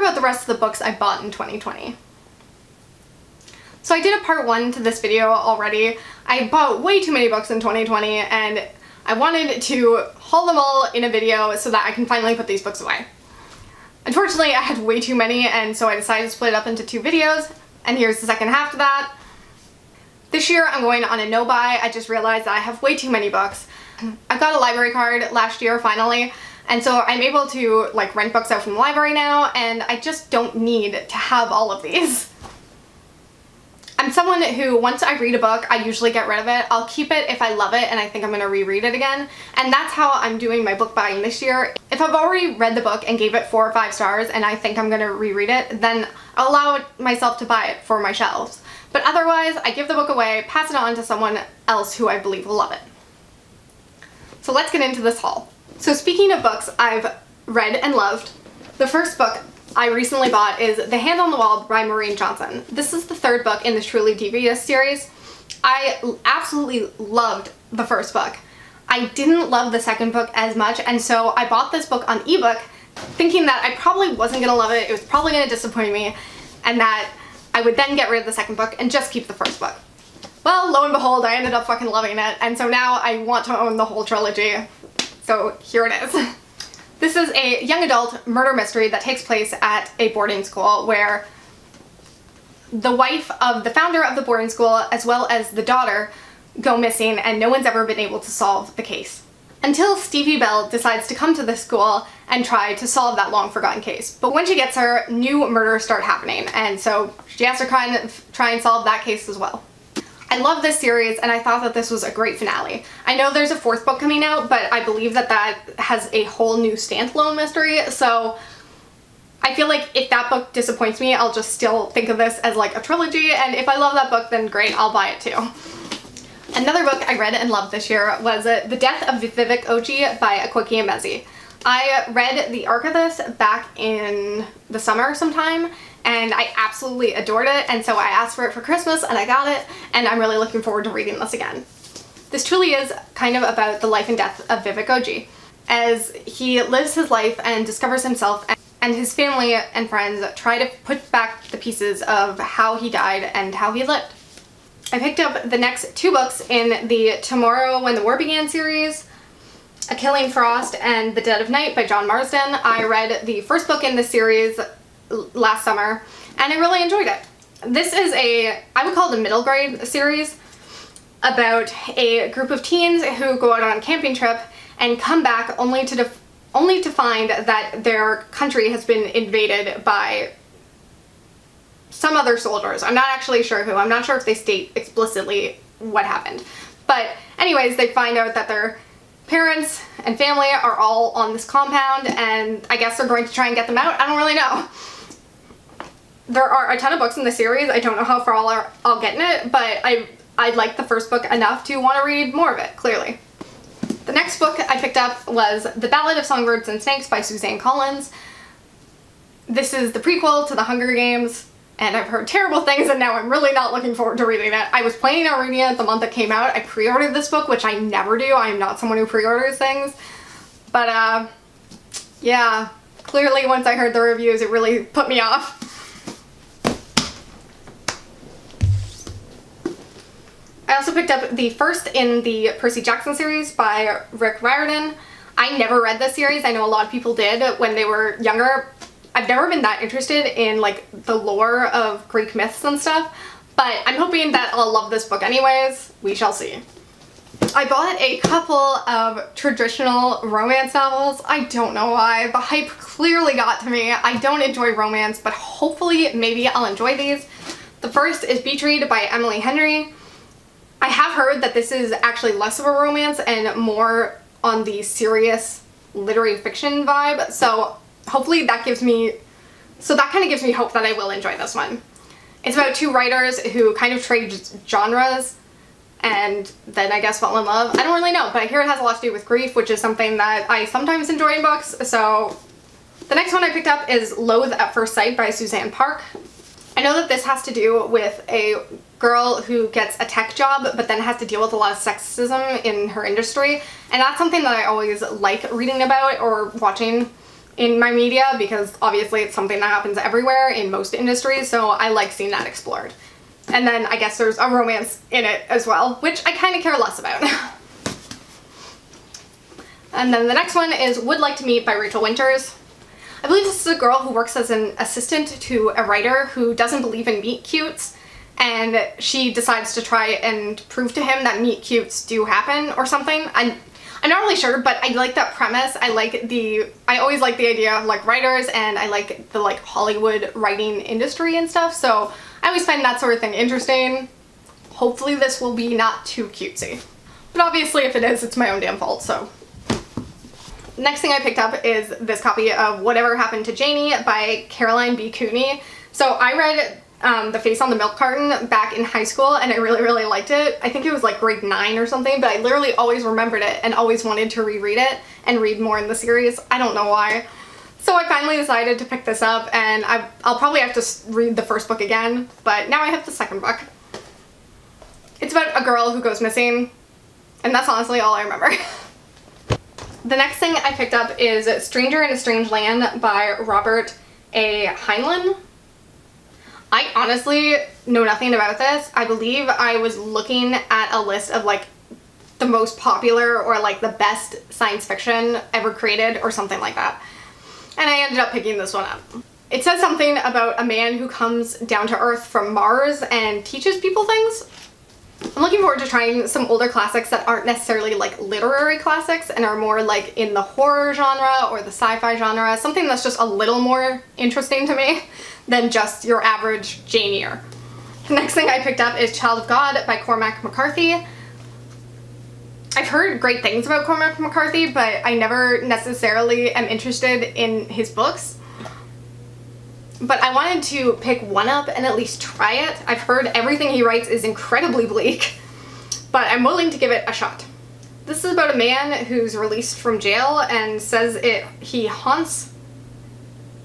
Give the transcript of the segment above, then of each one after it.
about the rest of the books I bought in 2020. So I did a part 1 to this video already. I bought way too many books in 2020 and I wanted to haul them all in a video so that I can finally put these books away. Unfortunately, I had way too many, and so I decided to split it up into 2 videos, and here's the second half of that. This year I'm going on a no-buy. I just realized that I have way too many books. I got a library card last year finally, and so I'm able to like rent books out from the library now, and I just don't need to have all of these. I'm someone who, once I read a book, I usually get rid of it. I'll keep it if I love it and I think I'm going to reread it again, and that's how I'm doing my book buying this year. If I've already read the book and gave it 4 or 5 stars and I think I'm going to reread it, then I'll allow myself to buy it for my shelves. But otherwise, I give the book away, pass it on to someone else who I believe will love it. So let's get into this haul. So speaking of books I've read and loved, the first book I recently bought is The Hand on the Wall by Maureen Johnson. This is the 3rd book in the Truly Devious series. I absolutely loved the first book. I didn't love the second book as much, and so I bought this book on ebook thinking that I probably wasn't going to love it, it was probably going to disappoint me, and that I would then get rid of the second book and just keep the first book. Well, lo and behold, I ended up fucking loving it, and so now I want to own the whole trilogy. So here it is. This is a young adult murder mystery that takes place at a boarding school where the wife of the founder of the boarding school as well as the daughter go missing, and no one's ever been able to solve the case. Until Stevie Bell decides to come to the school and try to solve that long forgotten case. But when she gets her, new murders start happening, and so she has to try and solve that case as well. I love this series, and I thought that this was a great finale. I know there's a 4th book coming out, but I believe that that has a whole new standalone mystery, so I feel like if that book disappoints me, I'll just still think of this as like a trilogy, and if I love that book, then great, I'll buy it too. Another book I read and loved this year was The Death of Vivek Oji by Akwaeke Emezi. I read the arc of this back in the summer sometime, and I absolutely adored it, and so I asked for it for Christmas and I got it, and I'm really looking forward to reading this again. This truly is kind of about the life and death of Vivek Oji, as he lives his life and discovers himself, and his family and friends try to put back the pieces of how he died and how he lived. I picked up the next 2 books in the Tomorrow When the War Began series, A Killing Frost and The Dead of Night by John Marsden. I read the first book in this series last summer, and I really enjoyed it. This is I would call it a middle grade series about a group of teens who go out on a camping trip and come back only to find that their country has been invaded by some other soldiers. I'm not actually sure who. I'm not sure if they state explicitly what happened. But anyways, they find out that their parents and family are all on this compound, and I guess they're going to try and get them out. I don't really know. There are a ton of books in the series. I don't know how far I'll get in it, but I liked the first book enough to want to read more of it, clearly. The next book I picked up was The Ballad of Songbirds and Snakes by Suzanne Collins. This is the prequel to The Hunger Games, and I've heard terrible things, and now I'm really not looking forward to reading it. I was planning on reading it the month it came out. I pre-ordered this book, which I never do. I am not someone who pre-orders things. But yeah, clearly once I heard the reviews, it really put me off. I also picked up the first in the Percy Jackson series by Rick Riordan. I never read this series. I know a lot of people did when they were younger. I've never been that interested in like the lore of Greek myths and stuff, but I'm hoping that I'll love this book anyways. We shall see. I bought a couple of traditional romance novels. I don't know why. The hype clearly got to me. I don't enjoy romance, but hopefully maybe I'll enjoy these. The first is Beach Read by Emily Henry. I have heard that this is actually less of a romance and more on the serious literary fiction vibe, so hopefully that kind of gives me hope that I will enjoy this one. It's about 2 writers who kind of trade genres and then I guess fall in love. I don't really know, but I hear it has a lot to do with grief, which is something that I sometimes enjoy in books, so the next one I picked up is Loathe at First Sight by Suzanne Park. I know that this has to do with a girl who gets a tech job but then has to deal with a lot of sexism in her industry, and that's something that I always like reading about or watching in my media because obviously it's something that happens everywhere in most industries, so I like seeing that explored. And then I guess there's a romance in it as well, which I kind of care less about. And then the next one is Would Like to Meet by Rachel Winters. I believe this is a girl who works as an assistant to a writer who doesn't believe in meet cutes, and she decides to try and prove to him that meet cutes do happen or something. I'm not really sure, but I like that premise. I always like the idea of like writers, and I like the like Hollywood writing industry and stuff, so I always find that sort of thing interesting. Hopefully this will be not too cutesy. But obviously if it is, it's my own damn fault, so. Next thing I picked up is this copy of Whatever Happened to Janie by Caroline B. Cooney. So I read The Face on the Milk Carton back in high school, and I really, really liked it. I think it was like grade 9 or something, but I literally always remembered it and always wanted to reread it and read more in the series. I don't know why. So I finally decided to pick this up, and I'll probably have to read the first book again, but now I have the second book. It's about a girl who goes missing, and that's honestly all I remember. The next thing I picked up is Stranger in a Strange Land by Robert A. Heinlein. I honestly know nothing about this. I believe I was looking at a list of like the most popular or like the best science fiction ever created or something like that. And I ended up picking this one up. It says something about a man who comes down to Earth from Mars and teaches people things. I'm looking forward to trying some older classics that aren't necessarily like literary classics and are more like in the horror genre or the sci-fi genre, something that's just a little more interesting to me than just your average Jane Eyre. The next thing I picked up is Child of God by Cormac McCarthy. I've heard great things about Cormac McCarthy, but I never necessarily am interested in his books. But I wanted to pick one up and at least try it. I've heard everything he writes is incredibly bleak, but I'm willing to give it a shot. This is about a man who's released from jail and says he haunts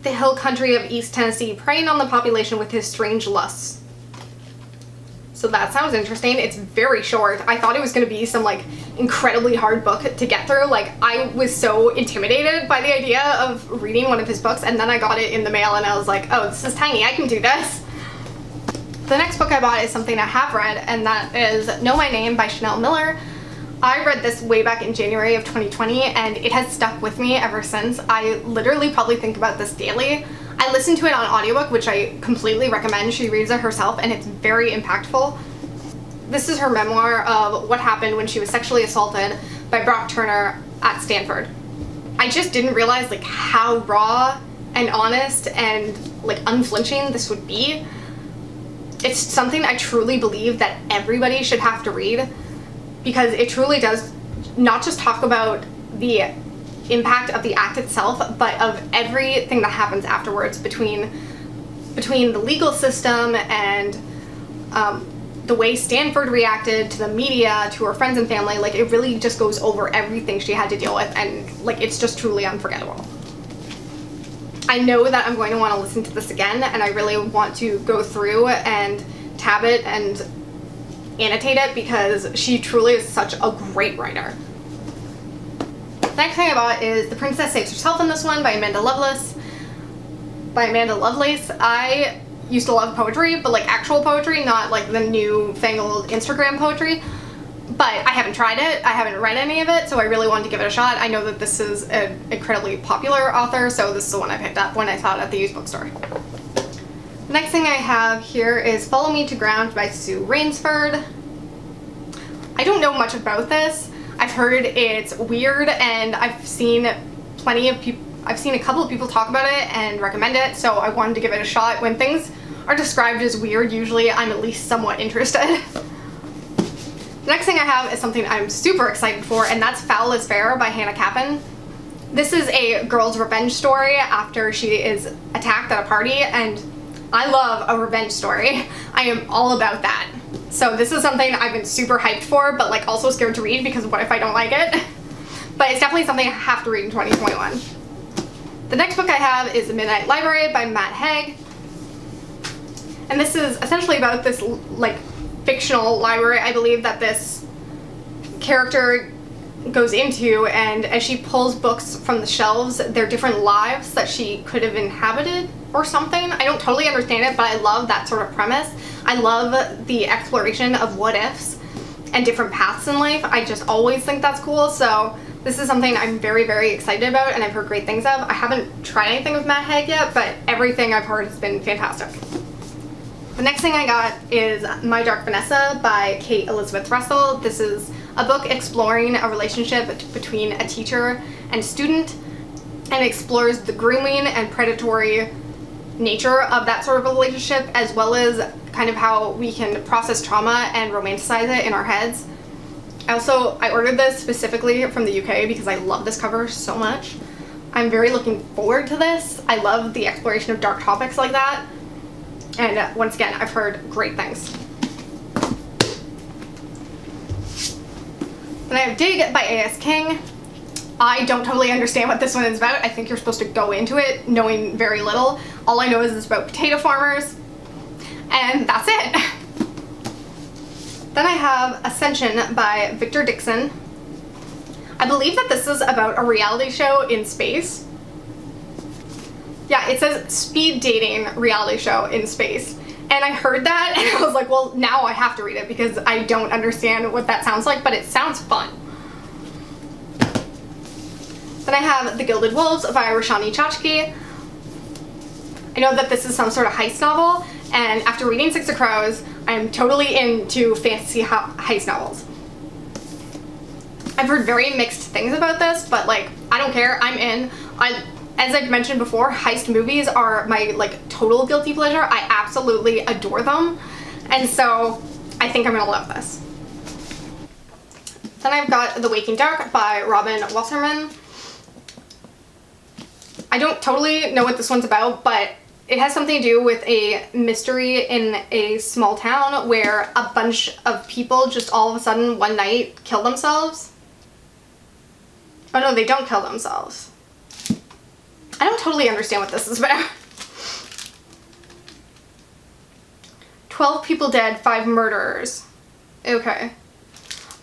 the hill country of East Tennessee, preying on the population with his strange lusts. So that sounds interesting. It's very short. I thought it was going to be some like incredibly hard book to get through. Like I was so intimidated by the idea of reading one of his books, and then I got it in the mail and I was like, oh, this is tiny, I can do this. The next book I bought is something I have read, and that is Know My Name by Chanel Miller. I read this way back in January of 2020 and it has stuck with me ever since. I literally probably think about this daily. I listened to it on audiobook, which I completely recommend. She reads it herself and it's very impactful. This is her memoir of what happened when she was sexually assaulted by Brock Turner at Stanford. I just didn't realize like how raw and honest and like unflinching this would be. It's something I truly believe that everybody should have to read, because it truly does not just talk about the impact of the act itself, but of everything that happens afterwards between the legal system and the way Stanford reacted to the media, to her friends and family. Like it really just goes over everything she had to deal with, and like it's just truly unforgettable. I know that I'm going to want to listen to this again, and I really want to go through and tab it and annotate it because she truly is such a great writer. The next thing I bought is The Princess Saves Herself in This One by Amanda Lovelace. I used to love poetry, but like actual poetry, not like the newfangled Instagram poetry. But I haven't tried it, I haven't read any of it, so I really wanted to give it a shot. I know that this is an incredibly popular author, so this is the one I picked up when I saw it at the used bookstore. The next thing I have here is Follow Me to Ground by Sue Rainsford. I don't know much about this. I've heard it's weird, and I've seen a couple of people talk about it and recommend it, so I wanted to give it a shot. When things are described as weird, usually I'm at least somewhat interested. The next thing I have is something I'm super excited for, and that's Foul is Fair by Hannah Kappen. This is a girl's revenge story after she is attacked at a party, and I love a revenge story. I am all about that. So this is something I've been super hyped for, but like also scared to read because what if I don't like it? But it's definitely something I have to read in 2021. The next book I have is The Midnight Library by Matt Haig. And this is essentially about this like fictional library. I believe that this character goes into, and as she pulls books from the shelves, they're different lives that she could have inhabited or something. I don't totally understand it, but I love that sort of premise. I love the exploration of what ifs and different paths in life. I just always think that's cool, so this is something I'm very, very excited about and I've heard great things of. I haven't tried anything with Matt Haig yet, but everything I've heard has been fantastic. The next thing I got is My Dark Vanessa by Kate Elizabeth Russell. This is a book exploring a relationship between a teacher and student, and explores the grooming and predatory nature of that sort of relationship, as well as kind of how we can process trauma and romanticize it in our heads. I ordered this specifically from the UK because I love this cover so much. I'm very looking forward to this. I love the exploration of dark topics like that. And once again, I've heard great things. Then I have Dig by A.S. King. I don't totally understand what this one is about. I think you're supposed to go into it knowing very little. All I know is it's about potato farmers, and that's it. Then I have Ascension by Victor Dixon. I believe that this is about a reality show in space. Yeah, it says speed dating reality show in space. And I heard that and I was like, well, now I have to read it because I don't understand what that sounds like, but it sounds fun. Then I have The Gilded Wolves by Roshani Chachki. I know that this is some sort of heist novel, and after reading Six of Crows, I'm totally into fantasy heist novels. I've heard very mixed things about this, but like, I don't care, I'm in. As I've mentioned before, heist movies are my like total guilty pleasure. I absolutely adore them, and so I think I'm gonna love this. Then I've got The Waking Dark by Robin Wasserman. I don't totally know what this one's about, but it has something to do with a mystery in a small town where a bunch of people just all of a sudden one night kill themselves. Oh no, they don't kill themselves. I don't totally understand what this is about. 12 people dead, 5 murderers. Okay.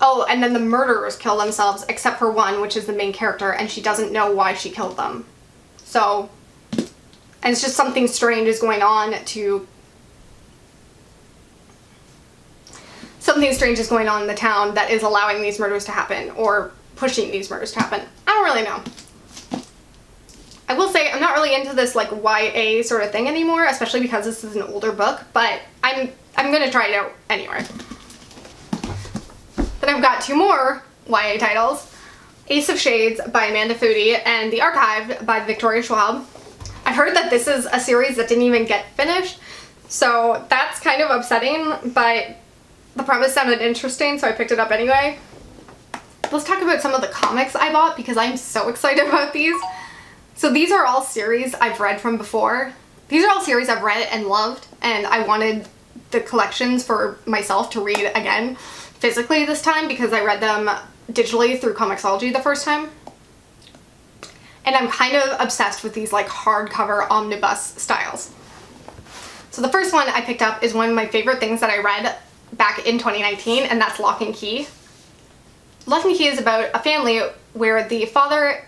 Oh, and then the murderers kill themselves except for one, which is the main character, and she doesn't know why she killed them. So, and it's just something strange is going on in the town that is allowing these murders to happen, or pushing these murders to happen. I don't really know. I will say I'm not really into this like YA sort of thing anymore, especially because this is an older book, but I'm gonna try it out anyway. Then I've got 2 more YA titles. Ace of Shades by Amanda Foody and The Archive by Victoria Schwab. I've heard that this is a series that didn't even get finished, so that's kind of upsetting, but the premise sounded interesting, so I picked it up anyway. Let's talk about some of the comics I bought because I'm so excited about these. So these are all series I've read from before. These are all series I've read and loved, and I wanted the collections for myself to read again physically this time because I read them digitally through Comixology the first time. And I'm kind of obsessed with these like hardcover omnibus styles. So the first one I picked up is one of my favorite things that I read back in 2019, and that's Lock and Key. Lock and Key is about a family where the father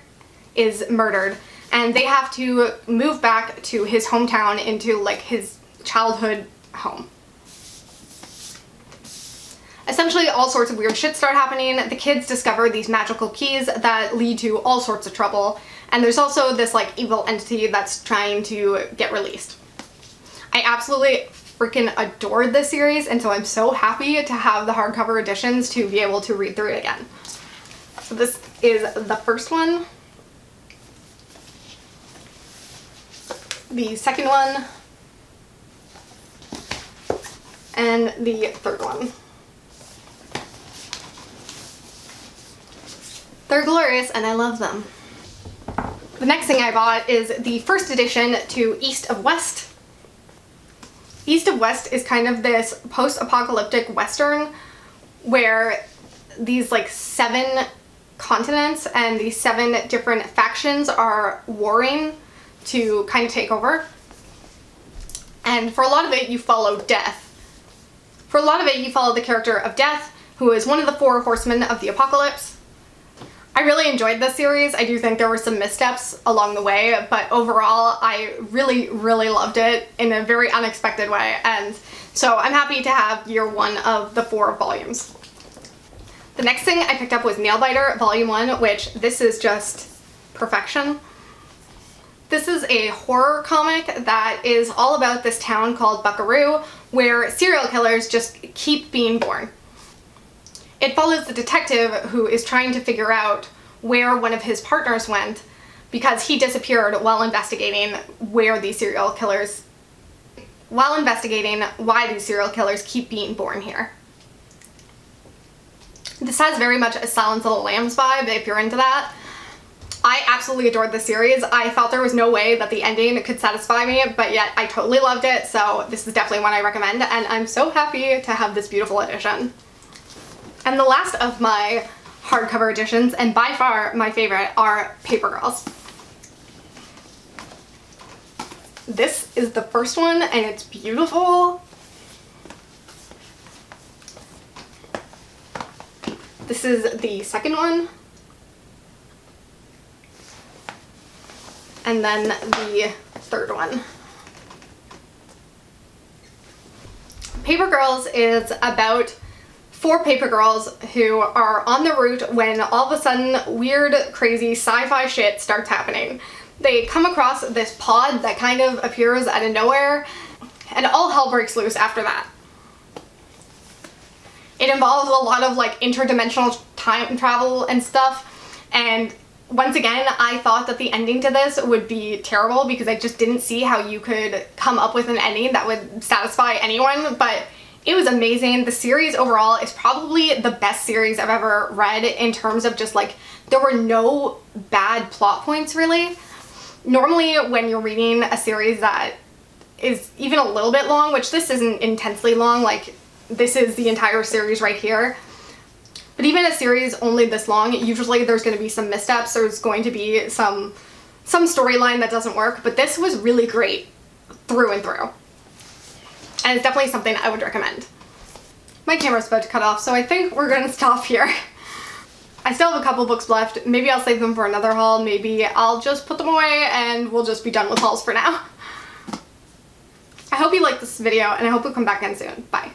is murdered and they have to move back to his hometown into like his childhood home. Essentially all sorts of weird shit start happening. The kids discover these magical keys that lead to all sorts of trouble, and there's also this like evil entity that's trying to get released. I absolutely freaking adored this series, and so I'm so happy to have the hardcover editions to be able to read through it again. So this is the first one. The second one, and the third one. They're glorious and I love them. The next thing I bought is the first edition to East of West. East of West is kind of this post-apocalyptic western where these like 7 continents and these 7 different factions are warring to kind of take over. And for a lot of it you follow Death. For a lot of it you follow the character of Death, who is one of the 4 horsemen of the apocalypse. I really enjoyed this series. I do think there were some missteps along the way, but overall I really, really loved it in a very unexpected way, and so I'm happy to have year 1 of the 4 volumes. The next thing I picked up was Nailbiter Volume 1, which this is just perfection. This is a horror comic that is all about this town called Buckaroo, where serial killers just keep being born. It follows the detective who is trying to figure out where one of his partners went because he disappeared while investigating why these serial killers keep being born here. This has very much a Silence of the Lambs vibe, if you're into that. I absolutely adored this series. I thought there was no way that the ending could satisfy me, but yet I totally loved it, so this is definitely one I recommend, and I'm so happy to have this beautiful edition. And the last of my hardcover editions, and by far my favorite, are Paper Girls. This is the first one, and it's beautiful. This is the second one. And then the third one. Paper Girls is about 4 paper girls who are on the route when all of a sudden weird, crazy sci-fi shit starts happening. They come across this pod that kind of appears out of nowhere, and all hell breaks loose after that. It involves a lot of like interdimensional time travel and stuff, and once again, I thought that the ending to this would be terrible because I just didn't see how you could come up with an ending that would satisfy anyone, but it was amazing. The series overall is probably the best series I've ever read in terms of just like, there were no bad plot points really. Normally when you're reading a series that is even a little bit long, which this isn't intensely long, like this is the entire series right here, but even a series only this long, usually there's going to be some missteps, there's going to be some storyline that doesn't work, but this was really great through and through. And it's definitely something I would recommend. My camera's about to cut off, so I think we're going to stop here. I still have a couple books left. Maybe I'll save them for another haul. Maybe I'll just put them away and we'll just be done with hauls for now. I hope you liked this video, and I hope you'll come back again soon. Bye.